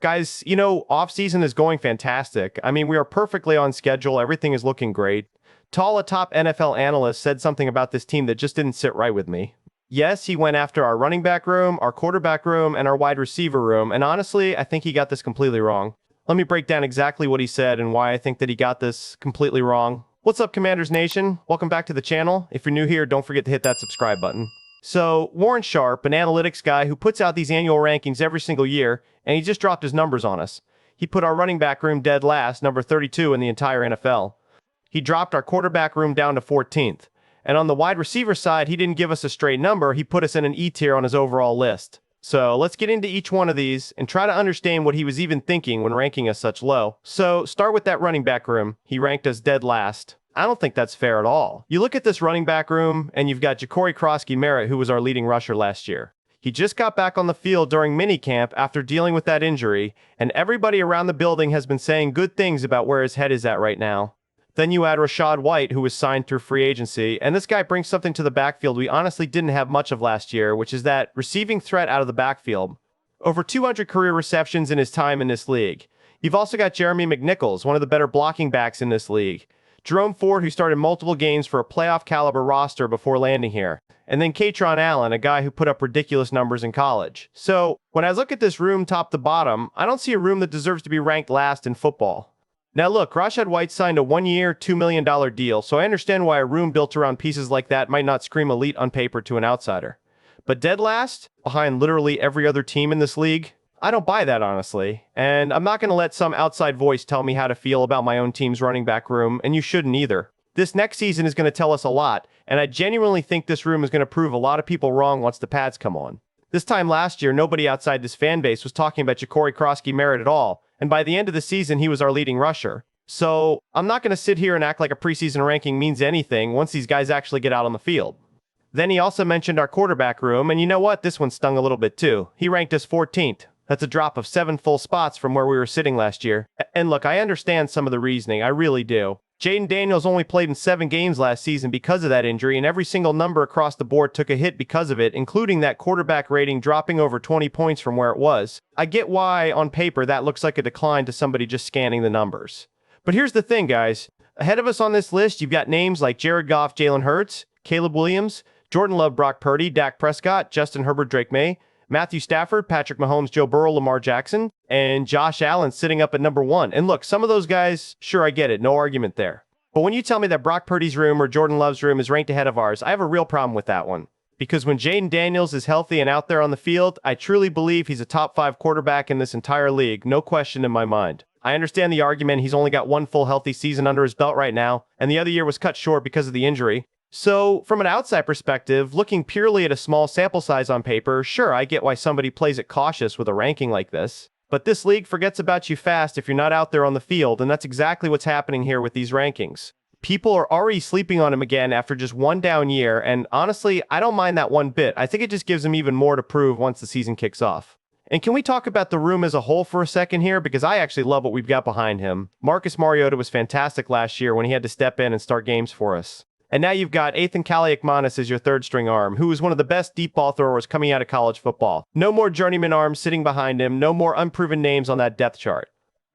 Guys, offseason is going fantastic. I mean, we are perfectly on schedule. Everything is looking great. Tall, a top NFL analyst, said something about this team that just didn't sit right with me. Yes, he went after our running back room, our quarterback room, and our wide receiver room, and honestly, I think he got this completely wrong. Let me break down exactly what he said and why I think that he got this completely wrong. What's up, Commanders Nation? Welcome back to the channel. If you're new here, don't forget to hit that subscribe button. So, Warren Sharp, an analytics guy who puts out these annual rankings every single year, and he just dropped his numbers on us. He put our running back room dead last, number 32 in the entire NFL. He dropped our quarterback room down to 14th. And on the wide receiver side, he didn't give us a straight number, he put us in an E tier on his overall list. So let's get into each one of these and try to understand what he was even thinking when ranking us such low. So start with that running back room. He ranked us dead last. I don't think that's fair at all. You look at this running back room and you've got Jacory Croskey-Merritt, who was our leading rusher last year. He just got back on the field during minicamp after dealing with that injury, and everybody around the building has been saying good things about where his head is at right now. Then you add Rachaad White, who was signed through free agency, and this guy brings something to the backfield we honestly didn't have much of last year, which is that receiving threat out of the backfield. Over 200 career receptions in his time in this league. You've also got Jeremy McNichols, one of the better blocking backs in this league. Jerome Ford, who started multiple games for a playoff-caliber roster before landing here. And then Kaytron Allen, a guy who put up ridiculous numbers in college. So, when I look at this room top to bottom, I don't see a room that deserves to be ranked last in football. Now look, Rachaad White signed a one-year, $2 million deal, so I understand why a room built around pieces like that might not scream elite on paper to an outsider. But dead last, behind literally every other team in this league, I don't buy that, honestly. And I'm not going to let some outside voice tell me how to feel about my own team's running back room, and you shouldn't either. This next season is going to tell us a lot, and I genuinely think this room is going to prove a lot of people wrong once the pads come on. This time last year, nobody outside this fan base was talking about Jacory Croskey-Merritt at all, and by the end of the season, he was our leading rusher. So, I'm not going to sit here and act like a preseason ranking means anything once these guys actually get out on the field. Then he also mentioned our quarterback room, and you know what? This one stung a little bit too. He ranked us 14th. That's a drop of 7 full spots from where we were sitting last year. And look, I understand some of the reasoning, I really do. Jayden Daniels only played in 7 games last season because of that injury, and every single number across the board took a hit because of it, including that quarterback rating dropping over 20 points from where it was. I get why, on paper, that looks like a decline to somebody just scanning the numbers. But here's the thing, guys. Ahead of us on this list, you've got names like Jared Goff, Jalen Hurts, Caleb Williams, Jordan Love, Brock Purdy, Dak Prescott, Justin Herbert, Drake May, Matthew Stafford, Patrick Mahomes, Joe Burrow, Lamar Jackson, and Josh Allen sitting up at number 1. And look, some of those guys, sure, I get it. No argument there. But when you tell me that Brock Purdy's room or Jordan Love's room is ranked ahead of ours, I have a real problem with that one. Because when Jayden Daniels is healthy and out there on the field, I truly believe he's a top 5 quarterback in this entire league, no question in my mind. I understand the argument he's only got 1 full healthy season under his belt right now, and the other year was cut short because of the injury. So, from an outside perspective, looking purely at a small sample size on paper, sure, I get why somebody plays it cautious with a ranking like this. But this league forgets about you fast if you're not out there on the field, and that's exactly what's happening here with these rankings. People are already sleeping on him again after just 1 down year, and honestly, I don't mind that one bit. I think it just gives him even more to prove once the season kicks off. And can we talk about the room as a whole for a second here? Because I actually love what we've got behind him. Marcus Mariota was fantastic last year when he had to step in and start games for us. And now you've got Athan Kaliakmanis as your third string arm, who is one of the best deep ball throwers coming out of college football. No more journeyman arms sitting behind him, no more unproven names on that depth chart.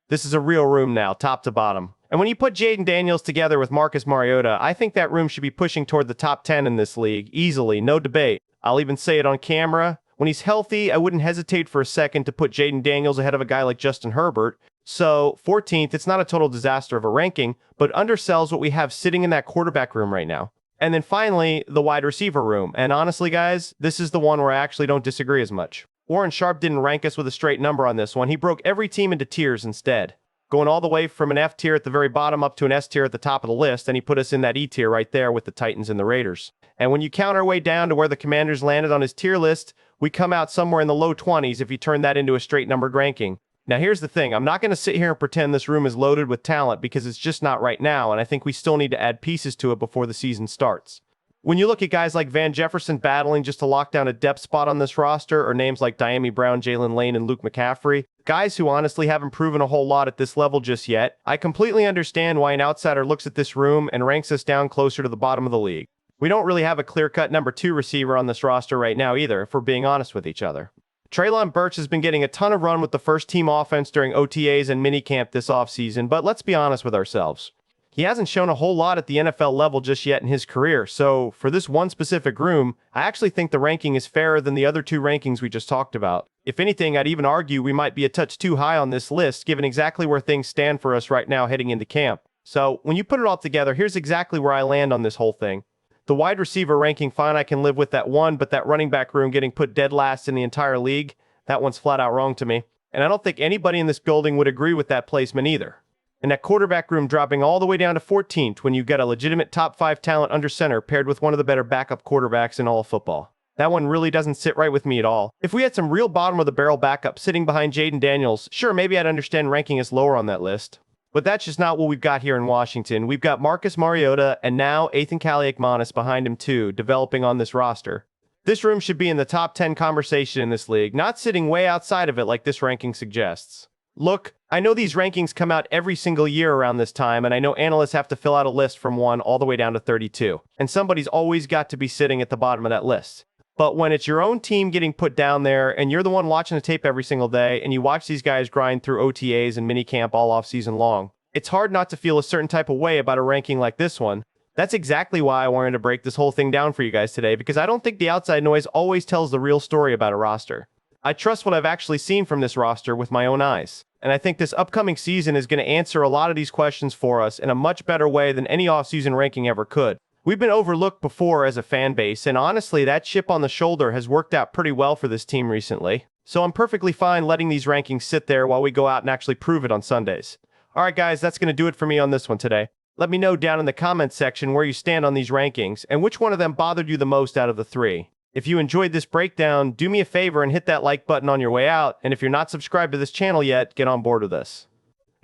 This is a real room now, top to bottom. And when you put Jayden Daniels together with Marcus Mariota, I think that room should be pushing toward the top 10 in this league, easily, no debate. I'll even say it on camera. When he's healthy, I wouldn't hesitate for a second to put Jayden Daniels ahead of a guy like Justin Herbert. So, 14th, it's not a total disaster of a ranking, but undersells what we have sitting in that quarterback room right now. And then finally, the wide receiver room. And honestly, guys, this is the one where I actually don't disagree as much. Warren Sharp didn't rank us with a straight number on this one. He broke every team into tiers instead, going all the way from an F tier at the very bottom up to an S tier at the top of the list, and he put us in that E tier right there with the Titans and the Raiders. And when you count our way down to where the Commanders landed on his tier list, we come out somewhere in the low 20s if you turn that into a straight numbered ranking. Now here's the thing, I'm not going to sit here and pretend this room is loaded with talent because it's just not right now, and I think we still need to add pieces to it before the season starts. When you look at guys like Van Jefferson battling just to lock down a depth spot on this roster, or names like Dyami Brown, Jalen Lane, and Luke McCaffrey, guys who honestly haven't proven a whole lot at this level just yet, I completely understand why an outsider looks at this room and ranks us down closer to the bottom of the league. We don't really have a clear-cut number 2 receiver on this roster right now either, if we're being honest with each other. Treylon Burks has been getting a ton of run with the first-team offense during OTAs and minicamp this offseason, but let's be honest with ourselves. He hasn't shown a whole lot at the NFL level just yet in his career, so for this one specific room, I actually think the ranking is fairer than the other two rankings we just talked about. If anything, I'd even argue we might be a touch too high on this list, given exactly where things stand for us right now heading into camp. So, when you put it all together, here's exactly where I land on this whole thing. The wide receiver ranking, fine, I can live with that one, but that running back room getting put dead last in the entire league, that one's flat out wrong to me. And I don't think anybody in this building would agree with that placement either. And that quarterback room dropping all the way down to 14th when you've got a legitimate top 5 talent under center paired with one of the better backup quarterbacks in all of football. That one really doesn't sit right with me at all. If we had some real bottom-of-the-barrel backup sitting behind Jayden Daniels, sure, maybe I'd understand ranking us lower on that list. But that's just not what we've got here in Washington. We've got Marcus Mariota and now Athan Kaliakmanis behind him too, developing on this roster. This room should be in the top 10 conversation in this league, not sitting way outside of it like this ranking suggests. Look, I know these rankings come out every single year around this time, and I know analysts have to fill out a list from 1 all the way down to 32, and somebody's always got to be sitting at the bottom of that list. But when it's your own team getting put down there, and you're the one watching the tape every single day, and you watch these guys grind through OTAs and minicamp all off season long, it's hard not to feel a certain type of way about a ranking like this one. That's exactly why I wanted to break this whole thing down for you guys today, because I don't think the outside noise always tells the real story about a roster. I trust what I've actually seen from this roster with my own eyes. And I think this upcoming season is going to answer a lot of these questions for us in a much better way than any offseason ranking ever could. We've been overlooked before as a fan base, and honestly, that chip on the shoulder has worked out pretty well for this team recently. So I'm perfectly fine letting these rankings sit there while we go out and actually prove it on Sundays. Alright guys, that's going to do it for me on this one today. Let me know down in the comments section where you stand on these rankings, and which one of them bothered you the most out of the 3. If you enjoyed this breakdown, do me a favor and hit that like button on your way out, and if you're not subscribed to this channel yet, get on board with us.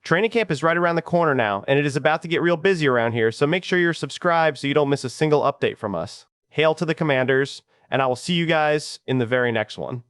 Training camp is right around the corner now, and it is about to get real busy around here, so make sure you're subscribed so you don't miss a single update from us. Hail to the Commanders, and I will see you guys in the very next one.